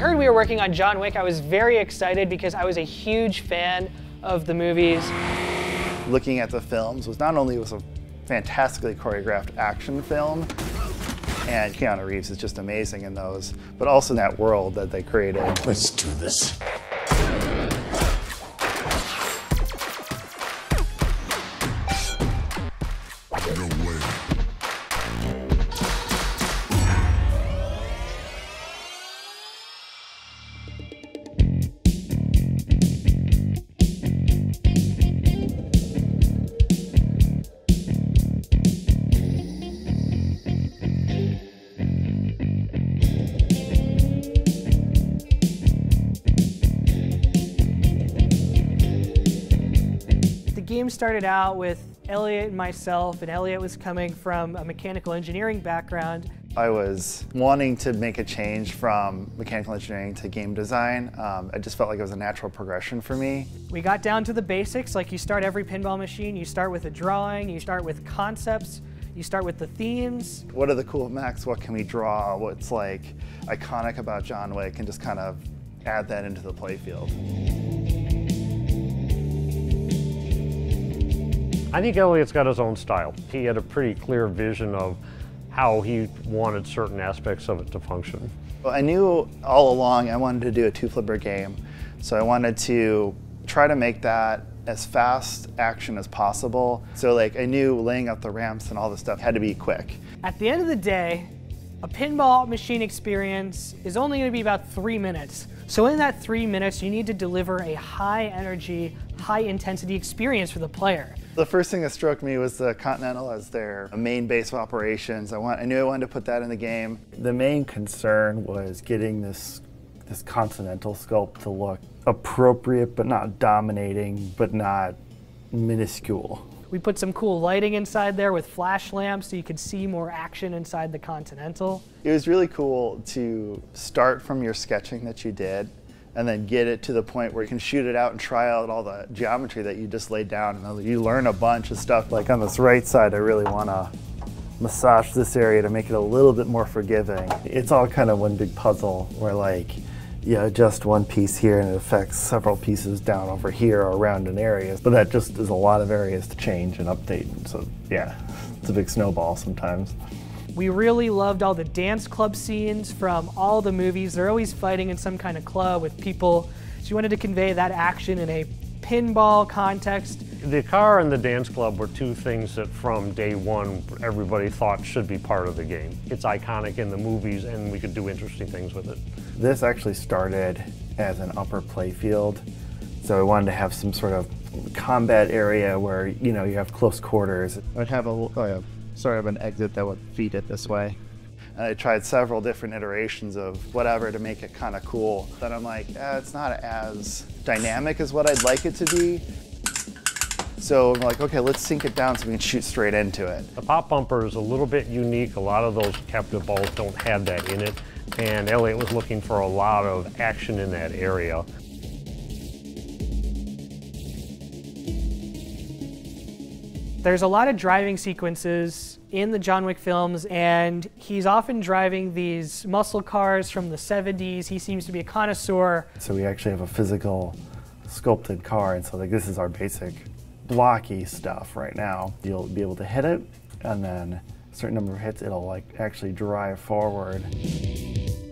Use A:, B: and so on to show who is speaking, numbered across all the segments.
A: heard we were working on John Wick, I was very excited because I was a huge fan of the movies.
B: Looking at the films was not only was a fantastically choreographed action film, and Keanu Reeves is just amazing in those, but also in that world that they created.
C: Let's do this. No way.
A: The game started out with Elliot and myself, and Elliot was coming from a mechanical engineering background.
B: I was wanting to make a change from mechanical engineering to game design. I just felt like it was a natural progression for me.
A: We got down to the basics, like you start every pinball machine, you start with a drawing, you start with concepts, you start with the themes.
B: What are the cool mechs? What can we draw? What's like iconic about John Wick, and just kind of add that into the playfield.
D: I think Elliot's got his own style. He had a pretty clear vision of how he wanted certain aspects of it to function.
B: Well, I knew all along I wanted to do a two-flipper game, so I wanted to try to make that as fast action as possible. So like I knew laying out the ramps and all this stuff had to be quick.
A: At the end of the day, a pinball machine experience is only going to be about 3 minutes. So in that 3 minutes, you need to deliver a high energy, high intensity experience for the player.
B: The first thing that struck me was the Continental as their main base of operations. I knew I wanted to put that in the game.
E: The main concern was getting this Continental sculpt to look appropriate, but not dominating, but not minuscule.
A: We put some cool lighting inside there with flash lamps so you could see more action inside the Continental.
B: It was really cool to start from your sketching that you did and then get it to the point where you can shoot it out and try out all the geometry that you just laid down. And you learn a bunch of stuff. Like on this right side, I really want to massage this area to make it a little bit more forgiving. It's all kind of one big puzzle where like you adjust one piece here and it affects several pieces down over here or around in areas. But that just is a lot of areas to change and update. So yeah, it's a big snowball sometimes.
A: We really loved all the dance club scenes from all the movies. They're always fighting in some kind of club with people. So you wanted to convey that action in a pinball context.
D: The car and the dance club were two things that from day one everybody thought should be part of the game. It's iconic in the movies and we could do interesting things with it.
E: This actually started as an upper playfield. So I wanted to have some sort of combat area where you have close quarters.
F: I'd have sort of an exit that would feed it this way.
B: And I tried several different iterations of whatever to make it kind of cool. Then I'm like, it's not as dynamic as what I'd like it to be. So I'm like, okay, let's sink it down so we can shoot straight into it.
D: The pop bumper is a little bit unique. A lot of those captive balls don't have that in it. And Elliot was looking for a lot of action in that area.
A: There's a lot of driving sequences in the John Wick films, and he's often driving these muscle cars from the 70s. He seems to be a connoisseur.
E: So we actually have a physical sculpted car, and so like this is our basic blocky stuff right now. You'll be able to hit it, and then a certain number of hits, it'll like actually drive forward.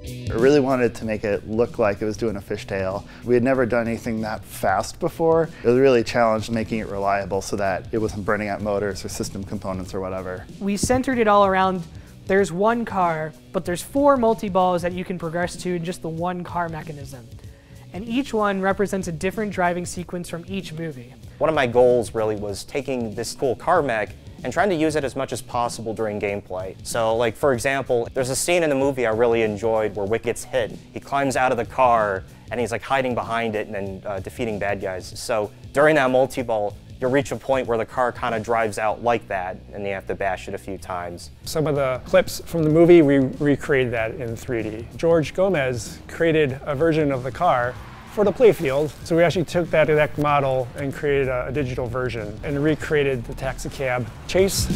B: I really wanted to make it look like it was doing a fishtail. We had never done anything that fast before. It was really a challenge making it reliable so that it wasn't burning out motors or system components or whatever.
A: We centered it all around, there's one car, but there's 4 multi-balls that you can progress to in just the one car mechanism. And each one represents a different driving sequence from each movie.
G: One of my goals really was taking this cool car mech and trying to use it as much as possible during gameplay. So like for example, there's a scene in the movie I really enjoyed where Wick gets hit. He climbs out of the car and he's like hiding behind it and then defeating bad guys. So during that multi-ball, you'll reach a point where the car kind of drives out like that and you have to bash it a few times.
H: Some of the clips from the movie, we recreated that in 3D. George Gomez created a version of the car for the playfield. So we actually took that exact model and created a digital version and recreated the taxi cab chase.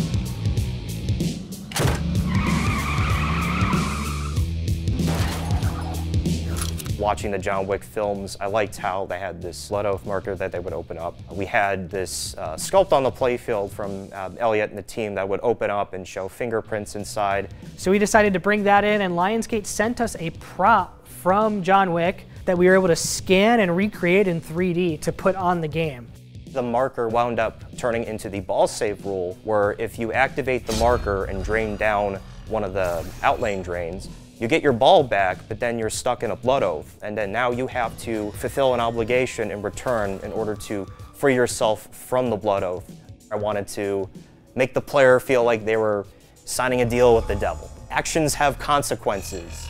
G: watching the John Wick films, I liked how they had this blood oath marker that they would open up. We had this sculpt on the playfield from Elliot and the team that would open up and show fingerprints inside.
A: So we decided to bring that in, and Lionsgate sent us a prop from John Wick that we were able to scan and recreate in 3D to put on the game.
G: The marker wound up turning into the ball save rule, where if you activate the marker and drain down one of the outlane drains, you get your ball back, but then you're stuck in a blood oath, and then now you have to fulfill an obligation in return in order to free yourself from the blood oath. I wanted to make the player feel like they were signing a deal with the devil. Actions have consequences.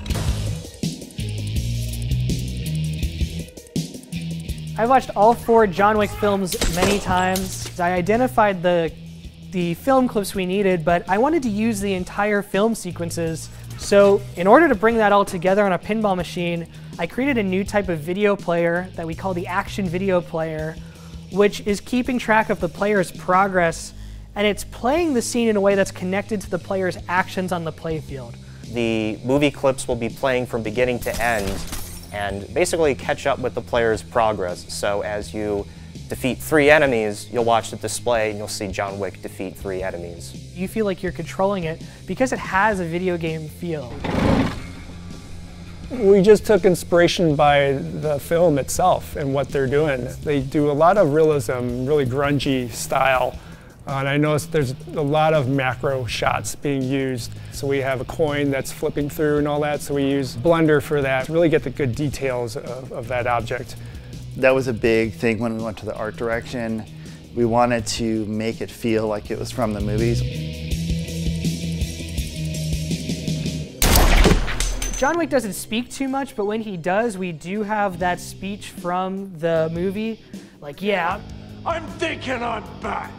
A: I've watched all 4 John Wick films many times. I identified the film clips we needed, but I wanted to use the entire film sequences. So in order to bring that all together on a pinball machine, I created a new type of video player that we call the action video player, which is keeping track of the player's progress, and it's playing the scene in a way that's connected to the player's actions on the playfield.
G: The movie clips will be playing from beginning to end and basically catch up with the player's progress. So as you defeat 3 enemies, you'll watch the display and you'll see John Wick defeat 3 enemies.
A: You feel like you're controlling it because it has a video game feel.
H: We just took inspiration by the film itself and what they're doing. They do a lot of realism, really grungy style. And I noticed there's a lot of macro shots being used. So we have a coin that's flipping through and all that, so we use Blender for that to really get the good details of that object.
B: That was a big thing when we went to the art direction. We wanted to make it feel like it was from the movies.
A: John Wick doesn't speak too much, but when he does, we do have that speech from the movie. Like, yeah.
C: I'm thinking I'm back.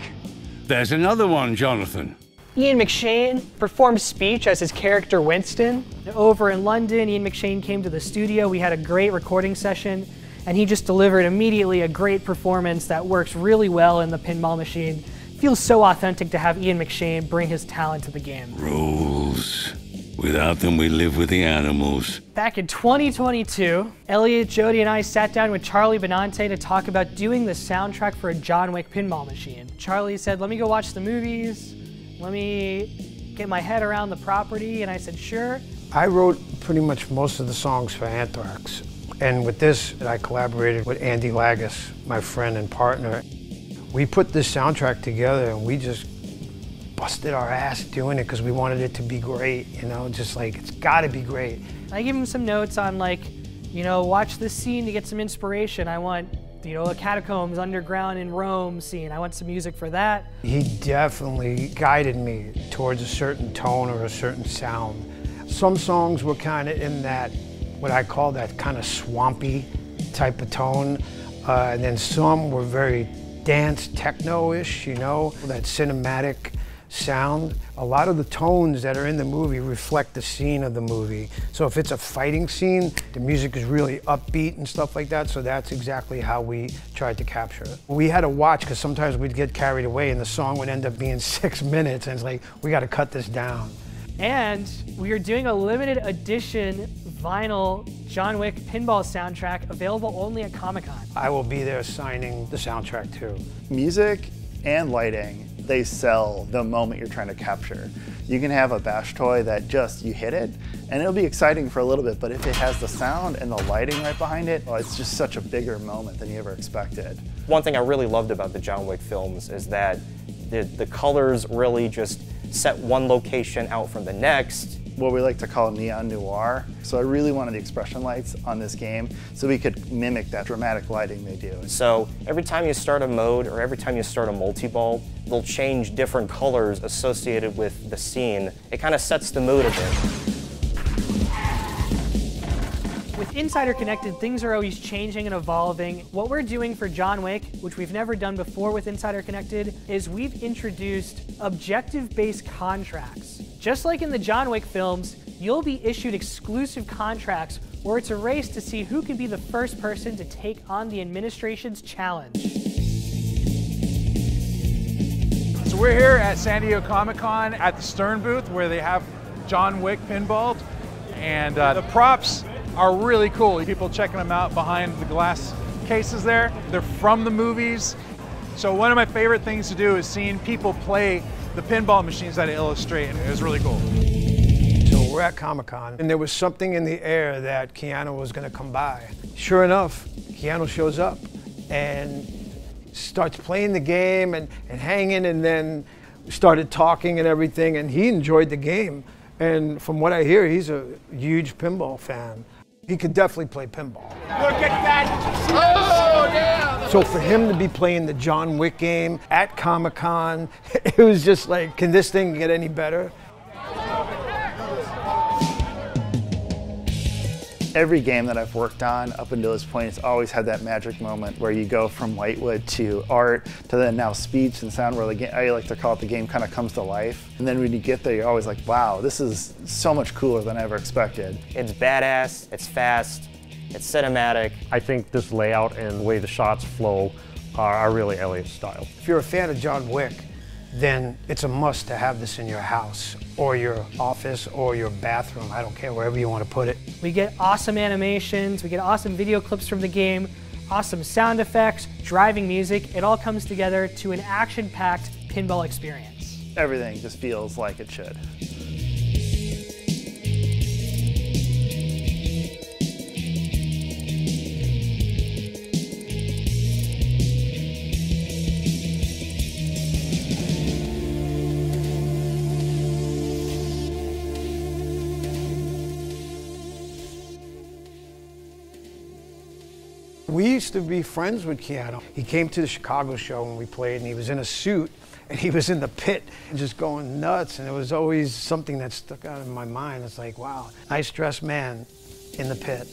I: There's another one, Jonathan.
A: Ian McShane performed speech as his character Winston. Over in London, Ian McShane came to the studio. We had a great recording session, and he just delivered immediately a great performance that works really well in the pinball machine. Feels so authentic to have Ian McShane bring his talent to the game.
I: Rules. Without them, we live with the animals.
A: Back in 2022, Elliot, Jody, and I sat down with Charlie Benante to talk about doing the soundtrack for a John Wick pinball machine. Charlie said, let me go watch the movies. Let me get my head around the property. And I said, sure.
J: I wrote pretty much most of the songs for Anthrax. And with this, I collaborated with Andy Lagos, my friend and partner. We put this soundtrack together and we just busted our ass doing it because we wanted it to be great, you know, just like, it's gotta be great.
A: I gave him some notes on like, you know, watch this scene to get some inspiration. I want, you know, a catacombs underground in Rome scene. I want some music for that.
J: He definitely guided me towards a certain tone or a certain sound. Some songs were kind of in that, what I call that kind of swampy type of tone. And then some were very dance techno-ish, you know, that cinematic sound. A lot of the tones that are in the movie reflect the scene of the movie. So if it's a fighting scene, the music is really upbeat and stuff like that, so that's exactly how we tried to capture it. We had to watch because sometimes we'd get carried away and the song would end up being 6 minutes and it's like, we got to cut this down.
A: And we are doing a limited edition vinyl John Wick pinball soundtrack available only at Comic-Con.
J: I will be there signing the soundtrack too.
B: Music and lighting, they sell the moment you're trying to capture. You can have a bash toy that just, you hit it, and it'll be exciting for a little bit, but if it has the sound and the lighting right behind it, well, it's just such a bigger moment than you ever expected.
G: One thing I really loved about the John Wick films is that the colors really just set one location out from the next.
B: What we like to call neon noir. So I really wanted the expression lights on this game so we could mimic that dramatic lighting they do.
G: So every time you start a mode or every time you start a multi-ball, they'll change different colors associated with the scene. It kind of sets the mood a bit.
A: With Insider Connected, things are always changing and evolving. What we're doing for John Wick, which we've never done before with Insider Connected, is we've introduced objective-based contracts. Just like in the John Wick films, you'll be issued exclusive contracts where it's a race to see who can be the first person to take on the administration's challenge.
K: So we're here at San Diego Comic-Con at the Stern booth where they have John Wick Pinball, and the props are really cool. People checking them out behind the glass cases there. They're from the movies. So one of my favorite things to do is seeing people play the pinball machines that I illustrate, and it was really cool.
J: So we're at Comic-Con, and there was something in the air that Keanu was going to come by. Sure enough, Keanu shows up and starts playing the game and hanging, and then started talking and everything, and he enjoyed the game. And from what I hear, he's a huge pinball fan. He could definitely play pinball.
C: Look at that! Oh, yeah!
J: So for him to be playing the John Wick game at Comic-Con, it was just like, can this thing get any better?
B: Every game that I've worked on up until this point has always had that magic moment where you go from whitewood to art to then now speech and sound, where the game, I like to call it, the game kind of comes to life. And then when you get there, you're always like, wow, this is so much cooler than I ever expected.
G: It's badass, it's fast, it's cinematic.
D: I think this layout and the way the shots flow are really Elliot's style.
J: If you're a fan of John Wick, then it's a must to have this in your house or your office or your bathroom. I don't care, wherever you want to put it.
A: We get awesome animations, we get awesome video clips from the game, awesome sound effects, driving music. It all comes together to an action-packed pinball experience.
B: Everything just feels like it should.
J: We used to be friends with Keanu. He came to the Chicago show when we played, and he was in a suit, and he was in the pit just going nuts, and it was always something that stuck out in my mind. It's like, wow, nice dressed man in the pit.